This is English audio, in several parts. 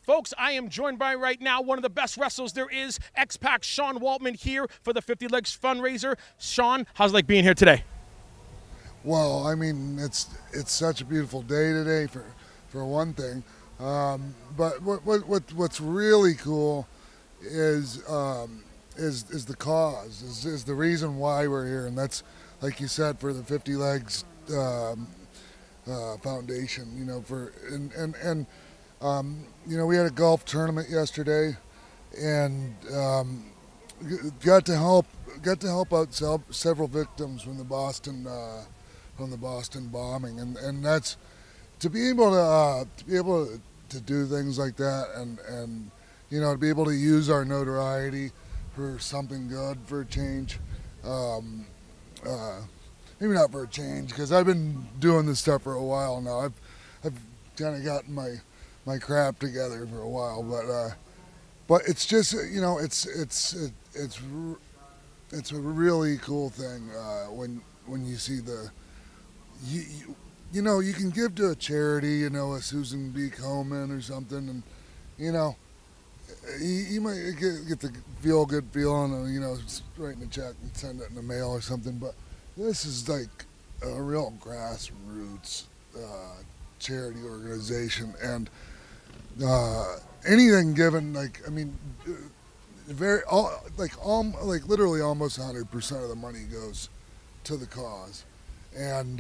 Folks, I am joined by right now one of the best wrestlers there is, X-Pac Sean Waltman, here for the 50 Legs Fundraiser. Sean, how's it like being here today? Well, I mean, it's such a beautiful day today for one thing, but what's really cool is the cause, is the reason why we're here, and that's, like you said, for the 50 Legs Foundation. You know, we had a golf tournament yesterday, and got to help out several victims from the Boston bombing, and that's to be able to do things like that, and to be able to use our notoriety for something good, for a change. Maybe not for a change, because I've been doing this stuff for a while now. I've kind of gotten my crap together for a while, but it's just it's a really cool thing when you see you can give to a charity, a Susan B. Komen or something, and you might get the feel good feeling of writing a check and send it in the mail or something, but this is like a real grassroots charity organization, and anything given, literally almost 100% of the money goes to the cause, and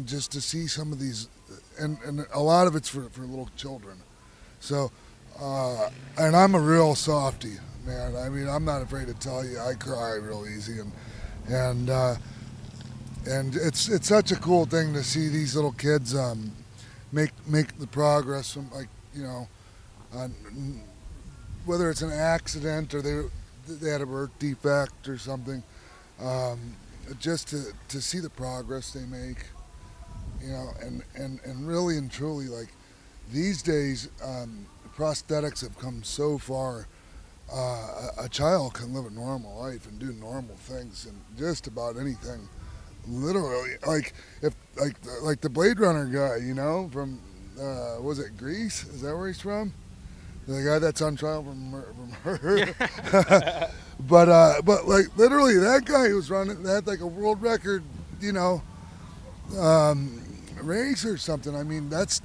just to see some of these, and a lot of it's for little children. So, and I'm a real softie, man. I mean, I'm not afraid to tell you, I cry real easy, and it's such a cool thing to see these little kids make the progress from, whether it's an accident or they had a birth defect or something, just to see the progress they make, and really and truly, like, these days, prosthetics have come so far. A child can live a normal life and do normal things and just about anything. Literally, like the Blade Runner guy, from was it Greece? Is that where he's from? The guy that's on trial for murder. but like literally, that guy who was running had like a world record, race or something. I mean, that's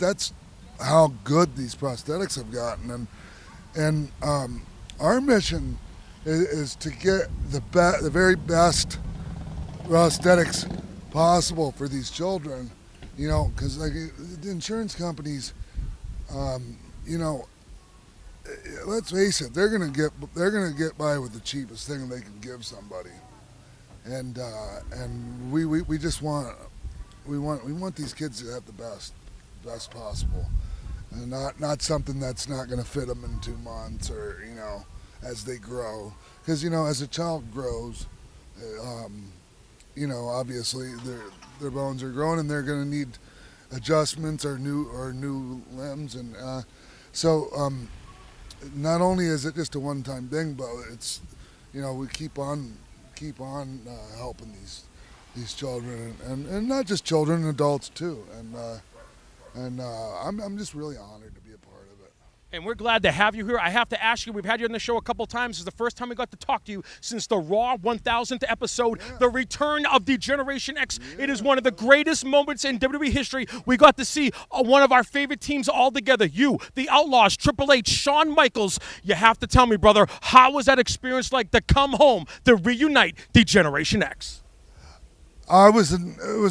how good these prosthetics have gotten, and our mission is to get the very best prosthetics possible for these children, because like the insurance companies, let's face it, they're gonna get by with the cheapest thing they can give somebody, and we just want these kids to have the best possible, and not something that's not going to fit them in 2 months or as they grow, because as a child grows, obviously their bones are growing and they're going to need adjustments or new limbs, and so not only is it just a one-time thing, but it's we keep on helping these children, and not just children, adults too, and I'm just really honored to be a part of it. And we're glad to have you here. I have to ask you, we've had you on the show a couple times. This is the first time we got to talk to you since the Raw 1000th episode, the return of DeGeneration X. Yeah. It is one of the greatest moments in WWE history. We got to see one of our favorite teams all together. You, the Outlaws, Triple H, Shawn Michaels. You have to tell me, brother, how was that experience like to come home, to reunite DeGeneration X? It was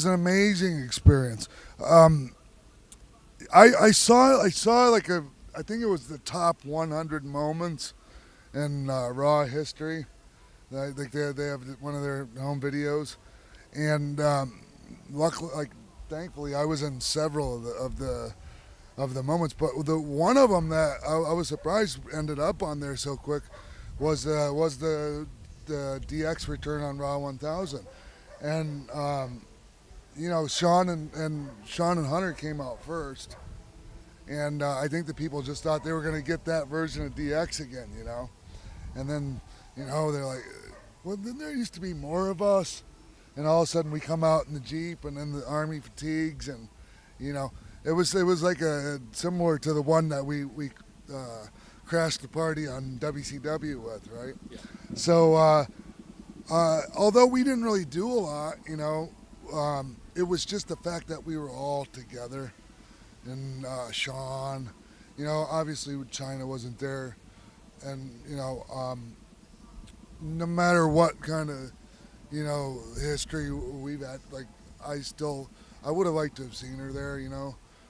an amazing experience. I saw like I think it was the top 100 moments in Raw history. I think they have one of their home videos, and luckily, thankfully, I was in several of the moments. But the one of them that I was surprised ended up on there so quick was the DX return on Raw 1000, and Shawn and Hunter came out first. And I think the people just thought they were going to get that version of DX again, And then, they're like, well, then there used to be more of us. And all of a sudden we come out in the Jeep and in the Army fatigues, and, It was like a similar to the one that we crashed the party on WCW with, right? Yeah. So although we didn't really do a lot, it was just the fact that we were all together, and Sean, obviously China wasn't there, and no matter what kind of history we've had, like I would have liked to have seen her there,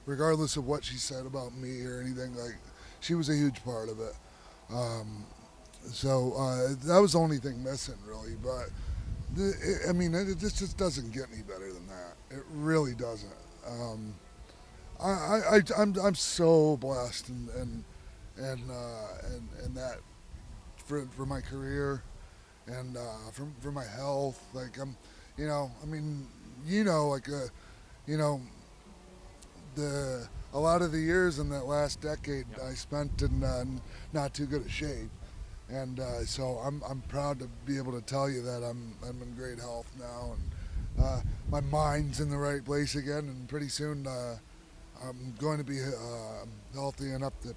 regardless of what she said about me or anything. Like, she was a huge part of it. So that was the only thing missing, really. But it just doesn't get any better than that. It really doesn't. I'm so blessed and that for my career and for my health. Like a lot of the years in that last decade I spent in not too good a shape. And so I'm proud to be able to tell you that I'm in great health now, and my mind's in the right place again. And pretty soon I'm going to be healthy enough to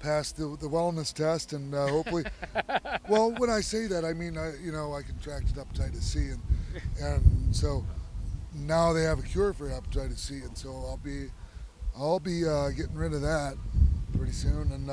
pass the wellness test, and hopefully. Well, when I say that, I mean I contracted hepatitis C, and so now they have a cure for hepatitis C, and so I'll be getting rid of that pretty soon, and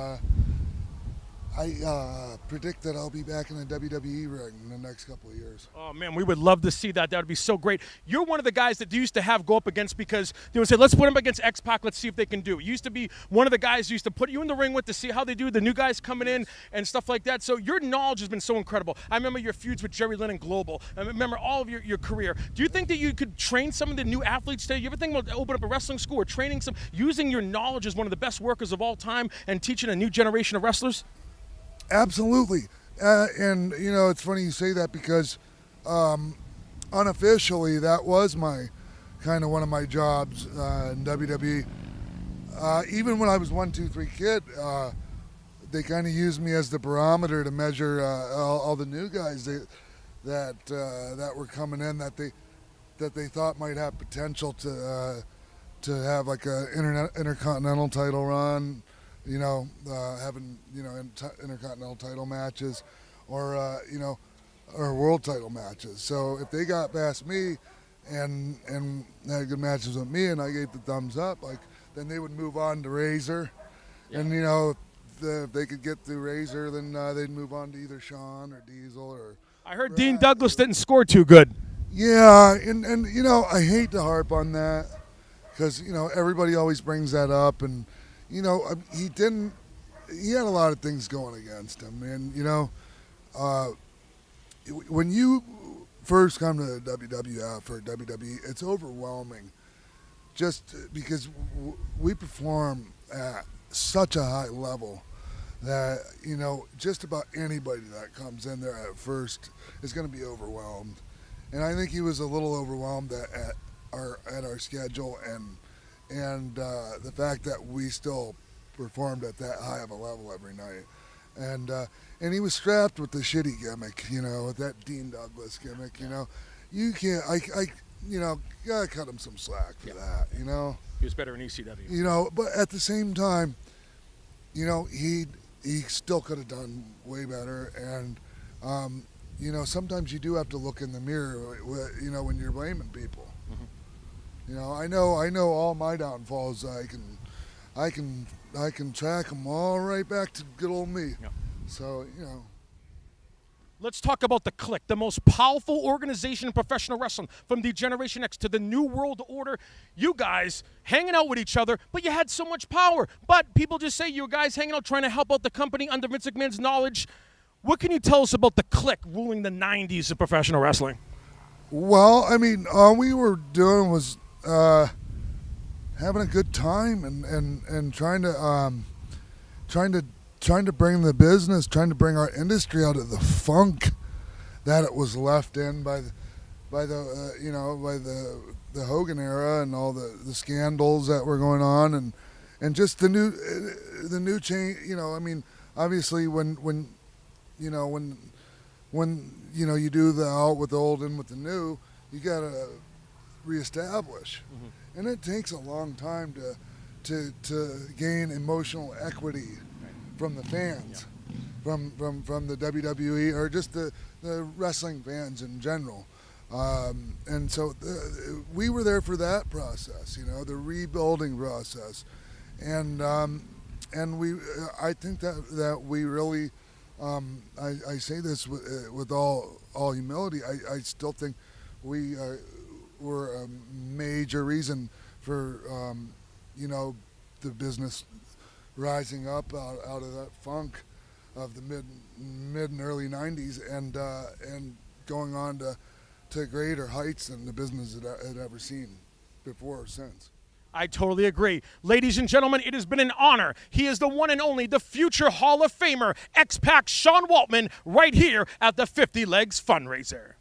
I predict that I'll be back in the WWE ring in the next couple of years. Oh, man, we would love to see that. That would be so great. You're one of the guys that they used to have go up against because they would say, let's put him against X-Pac. Let's see if they can do it. You used to be one of the guys who used to put you in the ring with to see how they do, the new guys coming in and stuff like that. So your knowledge has been so incredible. I remember your feuds with Jerry Lynn and Global. I remember all of your career. Do you think that you could train some of the new athletes today? You ever think about opening up a wrestling school or training some, using your knowledge as one of the best workers of all time and teaching a new generation of wrestlers? Absolutely. And, it's funny you say that because unofficially that was my kind of one of my jobs in WWE. Even when I was 1, 2, 3 kid, they kind of used me as the barometer to measure all the new guys that were coming in that they thought might have potential to have like a intercontinental title run. Having intercontinental title matches, or or world title matches. So if they got past me, and had good matches with me, and I gave the thumbs up, then they would move on to Razor, and if they could get through Razor, then they'd move on to either Shawn or Diesel or. I heard Dean Douglas didn't score too good. Yeah, and I hate to harp on that because everybody always brings that up and. He had a lot of things going against him. And, when you first come to WWF or WWE, it's overwhelming just because we perform at such a high level that, just about anybody that comes in there at first is going to be overwhelmed. And I think he was a little overwhelmed at our schedule and the fact that we still performed at that high of a level every night, and he was strapped with the shitty gimmick, with that Dean Douglas gimmick, you can't, gotta cut him some slack for that, He was better in ECW. But at the same time, he still could have done way better, and sometimes you do have to look in the mirror, when you're blaming people. I know all my downfalls. I can track them all right back to good old me. Yeah. So Let's talk about the CLIQ, the most powerful organization in professional wrestling, from DeGeneration X to the New World Order. You guys hanging out with each other, but you had so much power. But people just say you guys hanging out trying to help out the company under Vince McMahon's knowledge. What can you tell us about the CLIQ ruling the 90s of professional wrestling? Well, all we were doing was having a good time and trying to bring the business, trying to bring our industry out of the funk that it was left in by the Hogan era and all the scandals that were going on and just the new change. Obviously when you do the out with the old in with the new, you gotta reestablish. and it takes a long time to gain emotional equity from the fans, from the WWE or just the wrestling fans in general. And so we were there for that process, the rebuilding process, and I think that we really, I say this with all humility, I still think we were a major reason for the business rising up out of that funk of the mid and early 90s and going on to greater heights than the business had ever seen before or since. I totally agree. Ladies and gentlemen, it has been an honor. He is the one and only, the future Hall of Famer, X-Pac Sean Waltman, right here at the 50 Legs Fundraiser.